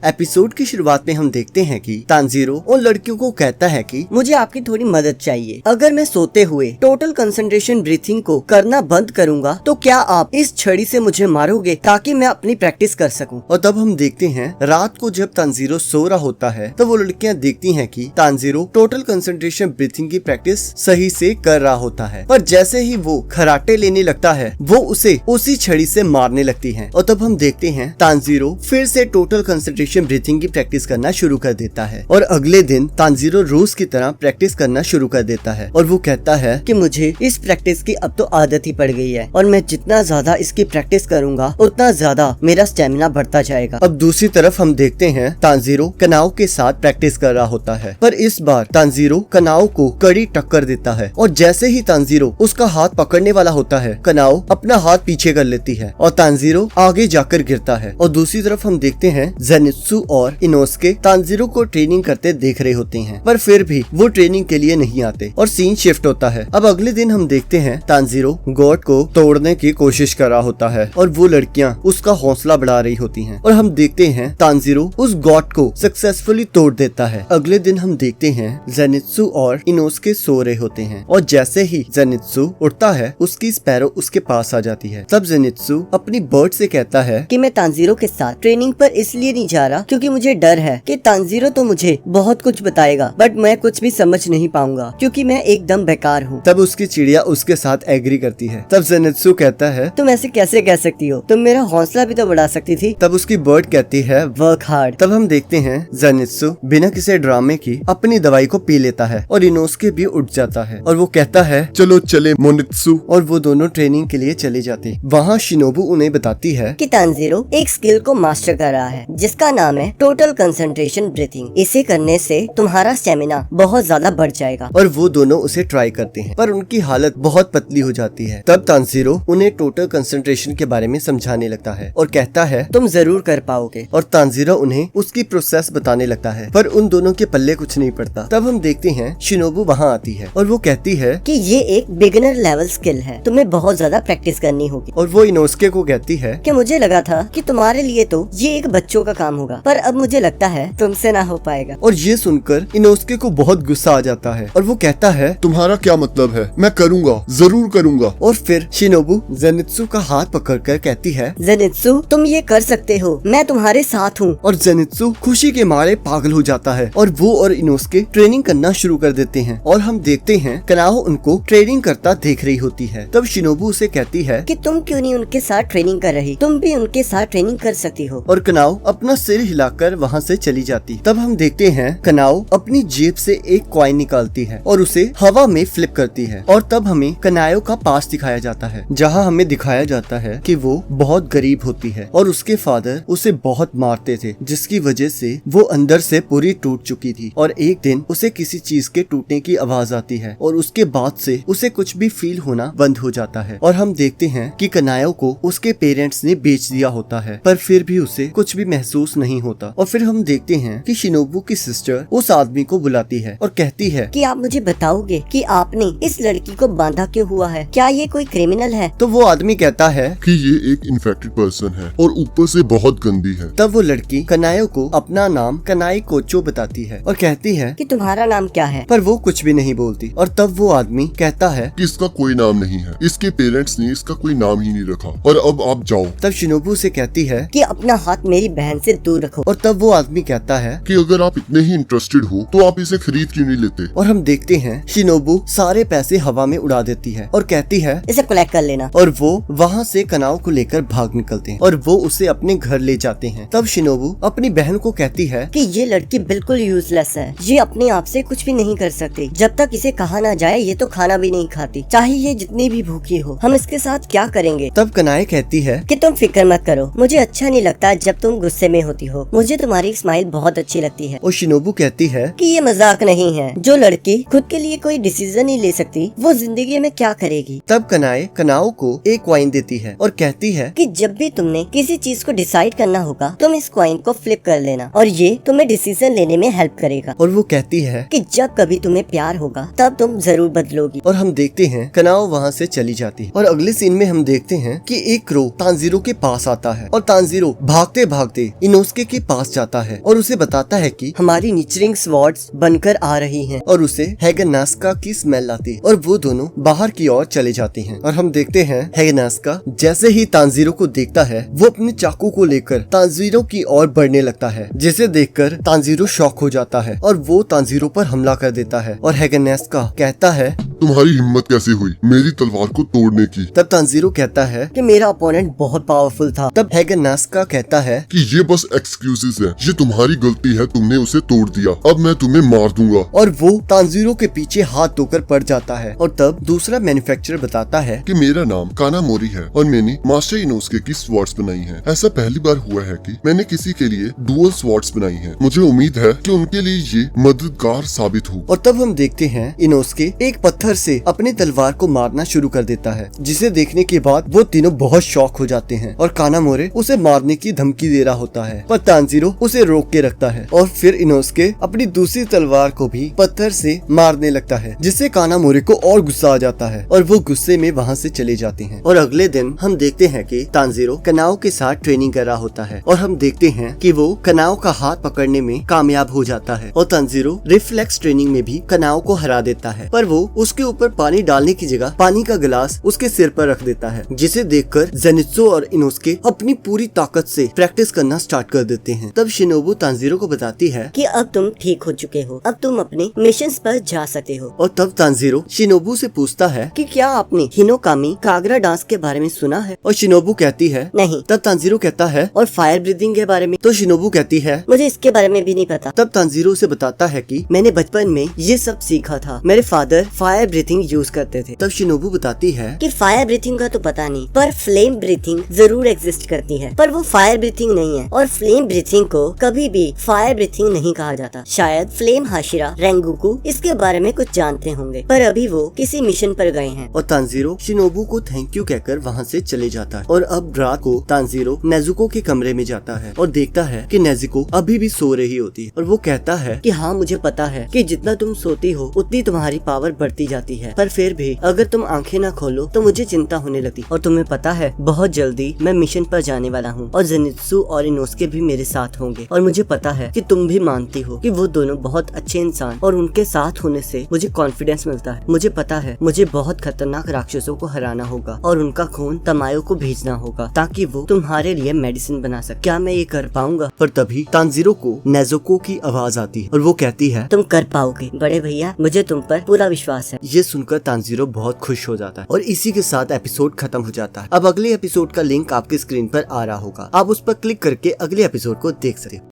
Episode की शुरुआत में हम देखते हैं कि तानजीरो उन लड़कियों को कहता है कि मुझे आपकी थोड़ी मदद चाहिए। अगर मैं सोते हुए टोटल कंसंट्रेशन ब्रीथिंग को करना बंद करूंगा तो क्या आप इस छड़ी से मुझे मारोगे ताकि मैं अपनी प्रैक्टिस कर सकूं। और तब हम देखते हैं रात को जब तानजीरो सो रहा होता है तो वो लड़कियां देखती हैं कि तानजीरो टोटल कंसंट्रेशन ब्रीथिंग की प्रैक्टिस सही से कर रहा होता है, पर जैसे ही वो खराटे लेने लगता है वो उसे उसी छड़ी से मारने लगती है। और तब हम देखते हैं तानजीरो फिर से टोटल कंसंट्रेशन ब्रीथिंग की प्रैक्टिस करना शुरू कर देता है और अगले दिन तानजीरो रोज की तरह प्रैक्टिस करना शुरू कर देता है और वो कहता है कि मुझे इस प्रैक्टिस की अब तो आदत ही पड़ गई है और मैं जितना ज्यादा इसकी प्रैक्टिस करूंगा उतना ज्यादा मेरा स्टेमिना बढ़ता जाएगा। अब दूसरी तरफ हम देखते हैं तानजीरो कनाओ के साथ प्रैक्टिस कर रहा होता है, पर इस बार तानजीरो कनाओ को कड़ी टक्कर देता है और जैसे ही तानजीरो उसका हाथ पकड़ने वाला होता है कनाओ अपना हाथ पीछे कर लेती है और तानजीरो आगे जाकर गिरता है। और दूसरी तरफ हम देखते हैं जेनित्सु और इनोस्के तानजीरो को ट्रेनिंग करते देख रहे होते हैं, पर फिर भी वो ट्रेनिंग के लिए नहीं आते और सीन शिफ्ट होता है। अब अगले दिन हम देखते हैं तानजीरो गॉड को तोड़ने की कोशिश कर रहा होता है और वो लड़कियां उसका हौसला बढ़ा रही होती हैं और हम देखते हैं तानजीरो उस गॉड को सक्सेसफुली तोड़ देता है। अगले दिन हम देखते हैं जेनित्सु और इनोस्के सो रहे होते हैं और जैसे ही जेनित्सु उठता है उसकी स्पैरो उसके पास आ जाती है। तब जेनित्सु अपनी बर्ड से कहता है कि मैं तानजीरो के साथ ट्रेनिंग पर इसलिए नहीं जा रहा क्योंकि मुझे डर है कि तानजीरो तो मुझे बहुत कुछ बताएगा बट मैं कुछ भी समझ नहीं पाऊंगा क्योंकि मैं एकदम बेकार हूँ। तब उसकी चिड़िया उसके साथ एग्री करती है। तब जेनित्सु कहता है तुम ऐसे कैसे कह सकती हो, तुम मेरा हौसला भी तो बढ़ा सकती थी। तब उसकी बर्ड कहती है वर्क हार्ड। तब हम देखते हैं जेनित्सु बिना किसी ड्रामे की अपनी दवाई को पी लेता है और इनोस्के भी उठ जाता है और वो कहता है चलो चले मोनित्सु, और वो दोनों ट्रेनिंग के लिए चले जाते हैं। वहाँ शिनोबु उन्हें बताती है कि तानजीरो एक स्किल को मास्टर कर रहा है जिसका नाम है टोटल कंसंट्रेशन ब्रीथिंग। इसे करने से तुम्हारा स्टेमिना बहुत ज्यादा बढ़ जाएगा। और वो दोनों उसे ट्राई करते हैं पर उनकी हालत बहुत पतली हो जाती है। तब तानजीरो उन्हें टोटल कंसंट्रेशन के बारे में समझाने लगता है और कहता है तुम जरूर कर पाओगे, और तानजीरो उन्हें उसकी प्रोसेस बताने लगता है, पर उन दोनों के पल्ले कुछ नहीं पड़ता। तब हम देखते हैं शिनोबु वहाँ आती है और वो कहती है कि ये एक बिगिनर लेवल स्किल है, तुम्हें बहुत ज्यादा प्रैक्टिस करनी होगी। और वो इनोस्के को कहती है कि मुझे लगा था कि तुम्हारे लिए तो ये एक बच्चों का काम होगा, पर अब मुझे लगता है तुमसे ना हो पाएगा। और ये सुनकर इनोस्के को बहुत गुस्सा आ जाता है और वो कहता है तुम्हारा क्या मतलब है, मैं करूँगा, जरूर करूँगा। और फिर शिनोबु जेनित्सु का हाथ पकड़कर कहती है जेनित्सु तुम ये कर सकते हो, मैं तुम्हारे साथ हूँ। और जेनित्सु खुशी के मारे पागल हो जाता है और वो और इनोस्के ट्रेनिंग करना शुरू कर देते हैं और हम देखते हैं कनाओ उनको ट्रेनिंग करता देख रही होती है। तब शिनोबु उसे कहती है कि तुम क्यों नहीं उनके साथ ट्रेनिंग कर रही, तुम भी उनके साथ ट्रेनिंग कर सकती हो। और कनाओ अपना सिर हिलाकर वहाँ से चली जाती। तब हम देखते हैं कनाओ अपनी जेब से एक कॉइन निकालती है और उसे हवा में फ्लिप करती है और तब हमें कनायो का पास दिखाया जाता है जहाँ हमें दिखाया जाता है कि वो बहुत गरीब होती है और उसके फादर उसे बहुत मारते थे जिसकी वजह से वो अंदर से पूरी टूट चुकी थी। और एक दिन उसे किसी चीज के टूटने की आवाज आती है और उसके बाद से उसे कुछ भी फील होना बंद हो जाता है। और हम देखते हैं कि कनायो को उसके पेरेंट्स ने बेच दिया होता है, पर फिर भी उसे कुछ भी महसूस नहीं होता। और फिर हम देखते हैं कि शिनोबु की सिस्टर उस आदमी को बुलाती है और कहती है कि आप मुझे बताओगे कि आपने इस लड़की को बांधा क्यों हुआ है, क्या ये कोई क्रिमिनल है। तो वो आदमी कहता है कि ये एक इन्फेक्टेड पर्सन है और ऊपर से बहुत गंदी है। तब वो लड़की कनायो को अपना नाम कनाई कोचो बताती है और कहती है कि तुम्हारा नाम क्या है, पर वो कुछ भी नहीं बोलती। और तब वो आदमी कहता है कि इसका कोई नाम नहीं है, इसके पेरेंट्स ने इसका कोई नाम ही नहीं रखा और अब आप जाओ। तब शिनोबु से कहती है कि अपना हाथ मेरी बहन से दूर रखो। और तब वो आदमी कहता है कि अगर आप इतने ही इंटरेस्टेड हो तो आप इसे खरीद क्यों नहीं लेते। और हम देखते हैं शिनोबु सारे पैसे हवा में उड़ा देती है और कहती है इसे कलेक्ट कर लेना। और वो वहाँ से कनाओ को लेकर भाग निकलते हैं और वो उसे अपने घर ले जाते हैं। तब शिनोबु अपनी बहन को कहती है कि ये लड़की बिल्कुल यूजलेस है, ये अपने आप से कुछ भी नहीं कर सकती, जब तक इसे कहा ना जाए ये तो खाना भी नहीं खाती, चाहे ये जितनी भी भूखी हो, हम इसके साथ क्या करेंगे। तब कनाए कहती है कि तुम फिक्र मत करो, मुझे अच्छा नहीं लगता जब तुम गुस्से में होती हो, मुझे तुम्हारी स्माइल बहुत अच्छी लगती है। और शिनोबु कहती है कि ये मजाक नहीं है, जो लड़की खुद के लिए कोई डिसीजन नहीं ले सकती वो जिंदगी में क्या करेगी। तब कनाए कनाओ को एक कॉइन देती है और कहती है कि जब भी तुमने किसी चीज को डिसाइड करना होगा तुम इस कॉइन को फ्लिप कर लेना और ये तुम्हें डिसीजन लेने में हेल्प करेगा। और वो कहती है कि जब कभी तुम्हें प्यार होगा तब तुम जरूर बदलोगी। और हम देखते हैं कनाओ वहाँ से चली जाती है और अगले सीन में हम देखते हैं कि एक क्रो तानजीरो के पास आता है और तानजीरो भागते भागते इनोस्के इनोस्के के पास जाता है और उसे बताता है कि हमारी निचरिंग स्वॉर्ड्स बनकर आ रही हैं और उसे हैगनास्का की स्मेल आती है और वो दोनों बाहर की ओर चले जाते हैं। और हम देखते हैं हैगनास्का जैसे ही तांजीरो को देखता है वो अपने चाकू को लेकर तांजीरो की ओर बढ़ने लगता है, जिसे देखकर तांजीरो शॉक हो जाता है और वो तांजीरो पर हमला कर देता है। और हैगनास्का कहता है तुम्हारी हिम्मत कैसे हुई मेरी तलवार को तोड़ने की? तब तांजीरो कहता है कि मेरा अपोनेंट बहुत पावरफुल था। तब हैगनास्का कहता है कि ये बस एक्सक्यूजेस है, ये तुम्हारी गलती है, तुमने उसे तोड़ दिया, अब मैं तुम्हें मार दूंगा। और वो तांजीरो के पीछे हाथ धोकर पड़ जाता है। और तब दूसरा मैन्युफैक्चरर बताता है कि मेरा नाम कानामोरी है और मैंने मास्टर इनोस्के की स्वॉर्ड्स बनाई हैं। ऐसा पहली बार हुआ है कि मैंने किसी के लिए डुअल स्वॉर्ड्स बनाई हैं। मुझे उम्मीद है कि उनके लिए ये मददगार साबित हो। और तब हम देखते हैं इनोस्के एक पत्थर से अपनी तलवार को मारना शुरू कर देता है, जिसे देखने के बाद वो तीनों बहुत शॉक हो जाते हैं और कानामोरे उसे मारने की धमकी दे रहा होता है, पर तांजीरो उसे रोक के रखता है। और फिर इनोस्के अपनी दूसरी तलवार को भी पत्थर से मारने लगता है, जिससे कानामोरे को और गुस्सा आ जाता है और वो गुस्से में वहाँ से चले जाते हैं। और अगले दिन हम देखते हैं कि तांजीरो कनाओ के साथ ट्रेनिंग कर रहा होता है और हम देखते हैं कि वो कनाओ का हाथ पकड़ने में कामयाब हो जाता है और तांजीरो रिफ्लेक्स ट्रेनिंग में भी कनाओ को हरा देता है, पर वो उसके ऊपर पानी डालने की जगह पानी का गिलास उसके सिर पर रख देता है, जिसे देखकर जेनित्सु और इनोस्के अपनी पूरी ताकत से प्रैक्टिस करना स्टार्ट कर देते हैं। तब शिनोबु तांजीरो को बताती है कि अब तुम ठीक हो चुके हो, अब तुम अपने मिशंस पर जा सकते हो। और तब तांजीरो शिनोबु से पूछता है कि क्या आपने हिनोकामी कागरा डांस के बारे में सुना है? और शिनोबु कहती है नहीं। तब तांजीरो कहता है और फायर ब्रीदिंग के बारे में? तो शिनोबु कहती है मुझे इसके बारे में भी नहीं पता। तब तांजीरो से बताता है कि मैंने बचपन में ये सब सीखा था, मेरे फादर फायर ब्रीथिंग यूज करते थे। तब शिनोबु बताती है कि फायर ब्रीथिंग का तो पता नहीं, पर फ्लेम ब्रीथिंग जरूर एग्जिस्ट करती है, पर वो फायर ब्रीथिंग नहीं है और फ्लेम ब्रीथिंग को कभी भी फायर ब्रीथिंग नहीं कहा जाता। शायद फ्लेम हाशिरा रेंगुकू इसके बारे में कुछ जानते होंगे, पर अभी वो किसी मिशन पर गए हैं। और तांजीरो शिनोबु को थैंक यू कहकर वहाँ से चले जाता है। और अब रात को तांजीरो नेजुको के कमरे में जाता है और देखता है कि नेजुको अभी भी सो रही होती है और वो कहता है कि हाँ मुझे पता है कि जितना तुम सोती हो उतनी तुम्हारी पावर बढ़ती जाती है, पर फिर भी अगर तुम आंखें ना खोलो तो मुझे चिंता होने लगती। और तुम्हें पता है बहुत जल्दी मैं मिशन पर जाने वाला हूँ और जेनित्सु और इनोस्के भी मेरे साथ होंगे और मुझे पता है कि तुम भी मानती हो कि वो दोनों बहुत अच्छे इंसान और उनके साथ होने से मुझे कॉन्फिडेंस मिलता है। मुझे पता है मुझे बहुत खतरनाक राक्षसों को हराना होगा और उनका खून तमायो को भेजना होगा ताकि वो तुम्हारे लिए मेडिसिन बना सके। क्या मैं ये कर पाऊंगा? पर तभी तांजीरो को नेजुको की आवाज आती है और वो कहती है तुम कर पाओगे बड़े भैया, मुझे तुम पर पूरा विश्वास है। ये सुनकर तांजीरो बहुत खुश हो जाता है और इसी के साथ एपिसोड खत्म हो जाता है। अब अगले एपिसोड का लिंक आपके स्क्रीन पर आ रहा होगा, आप उस पर क्लिक करके अगले एपिसोड को देख सकते हो।